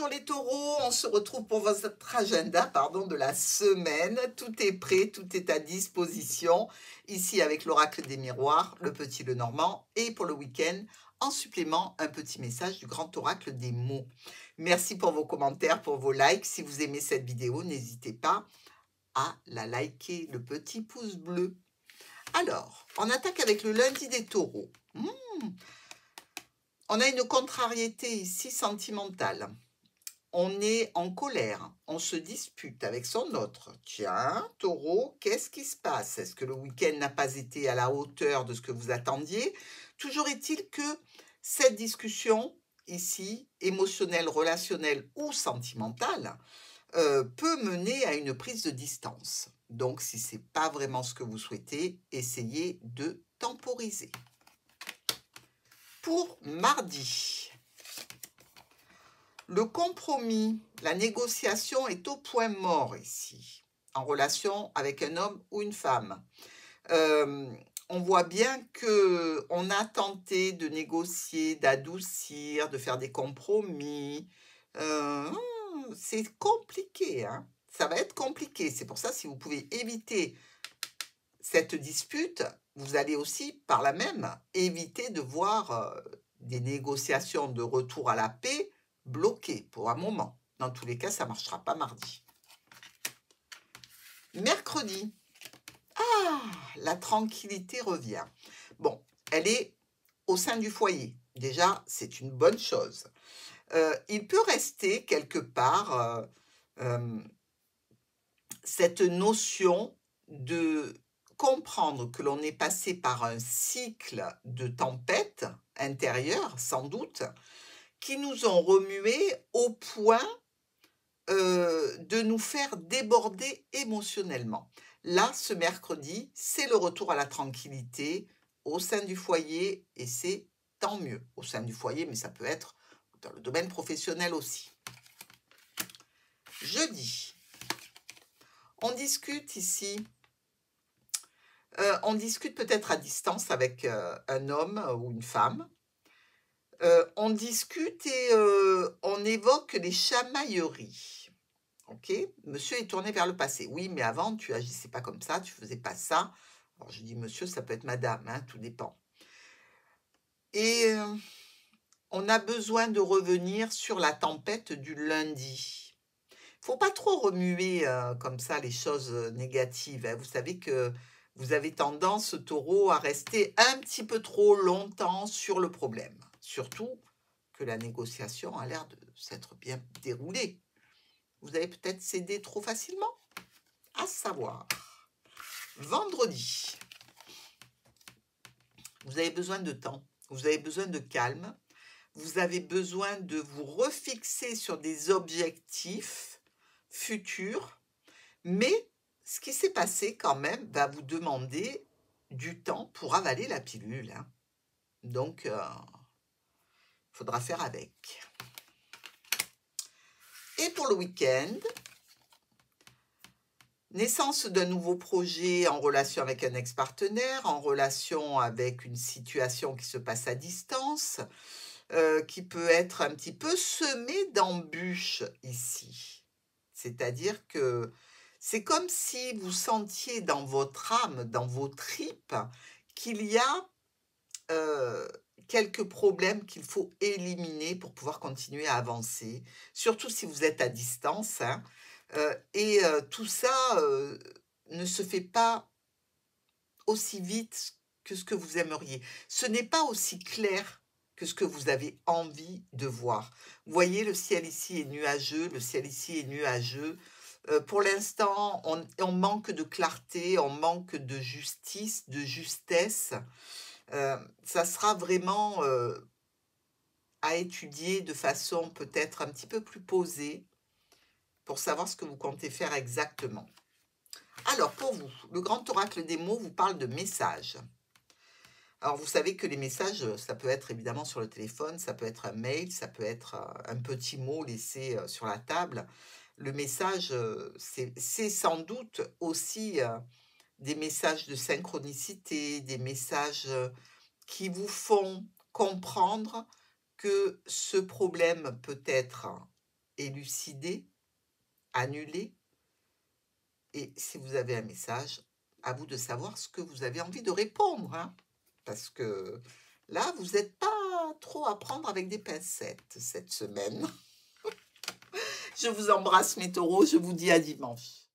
Bonjour les taureaux, on se retrouve pour votre agenda de la semaine. Tout est prêt, tout est à disposition. Ici avec l'oracle des miroirs, le petit Lenormand. Et pour le week-end, en supplément, un petit message du grand oracle des mots. Merci pour vos commentaires, pour vos likes. Si vous aimez cette vidéo, n'hésitez pas à la liker, le petit pouce bleu. Alors, on attaque avec le lundi des taureaux. On a une contrariété ici sentimentale. On est en colère, on se dispute avec son autre. Tiens, taureau, qu'est-ce qui se passe? Est-ce que le week-end n'a pas été à la hauteur de ce que vous attendiez? Toujours est-il que cette discussion, ici, émotionnelle, relationnelle ou sentimentale, peut mener à une prise de distance. Donc, si ce n'est pas vraiment ce que vous souhaitez, essayez de temporiser. Pour mardi, le compromis, la négociation est au point mort ici, en relation avec un homme ou une femme. On voit bien qu'on a tenté de négocier, d'adoucir, de faire des compromis. C'est compliqué, hein? Ça va être compliqué. C'est pour ça, si vous pouvez éviter cette dispute, vous allez aussi, par là même, éviter de voir des négociations de retour à la paix bloquées pour un moment. Dans tous les cas, ça ne marchera pas mardi. Mercredi, la tranquillité revient. Bon, elle est au sein du foyer. Déjà, c'est une bonne chose. Il peut rester quelque part cette notion de comprendre que l'on est passé par un cycle de tempêtes intérieures, sans doute, qui nous ont remués au point de nous faire déborder émotionnellement. Là, ce mercredi, c'est le retour à la tranquillité au sein du foyer et c'est tant mieux au sein du foyer, mais ça peut être dans le domaine professionnel aussi. Jeudi, on discute ici. On discute peut-être à distance avec un homme ou une femme. On discute et on évoque les chamailleries. Ok, monsieur est tourné vers le passé. Oui, mais avant, tu agissais pas comme ça, tu faisais pas ça. Alors, je dis monsieur, ça peut être madame, hein, tout dépend. Et on a besoin de revenir sur la tempête du lundi. Faut pas trop remuer comme ça les choses négatives, hein. Vous savez que vous avez tendance, taureau, à rester un petit peu trop longtemps sur le problème. Surtout que la négociation a l'air de s'être bien déroulée. Vous avez peut-être cédé trop facilement, à savoir. Vendredi, vous avez besoin de temps, vous avez besoin de calme, vous avez besoin de vous refixer sur des objectifs futurs, mais ce qui s'est passé quand même va vous demander du temps pour avaler la pilule, hein. Donc, il faudra faire avec. Et pour le week-end, naissance d'un nouveau projet en relation avec un ex-partenaire, en relation avec une situation qui se passe à distance, qui peut être un petit peu semée d'embûches ici. C'est-à-dire que c'est comme si vous sentiez dans votre âme, dans vos tripes, qu'il y a quelques problèmes qu'il faut éliminer pour pouvoir continuer à avancer, surtout si vous êtes à distance, hein. Tout ça ne se fait pas aussi vite que ce que vous aimeriez. Ce n'est pas aussi clair que ce que vous avez envie de voir. Vous voyez, le ciel ici est nuageux, le ciel ici est nuageux. Pour l'instant, on manque de clarté, on manque de justice, de justesse. Ça sera vraiment à étudier de façon peut-être un petit peu plus posée pour savoir ce que vous comptez faire exactement. Alors, pour vous, le grand oracle des mots vous parle de messages. Alors, vous savez que les messages, ça peut être évidemment sur le téléphone, ça peut être un mail, ça peut être un petit mot laissé sur la table. Le message, c'est sans doute aussi des messages de synchronicité, des messages qui vous font comprendre que ce problème peut être élucider, annuler. Et si vous avez un message, à vous de savoir ce que vous avez envie de répondre, hein. Parce que là, vous n'êtes pas trop à prendre avec des pincettes cette semaine. Je vous embrasse mes taureaux, je vous dis à dimanche.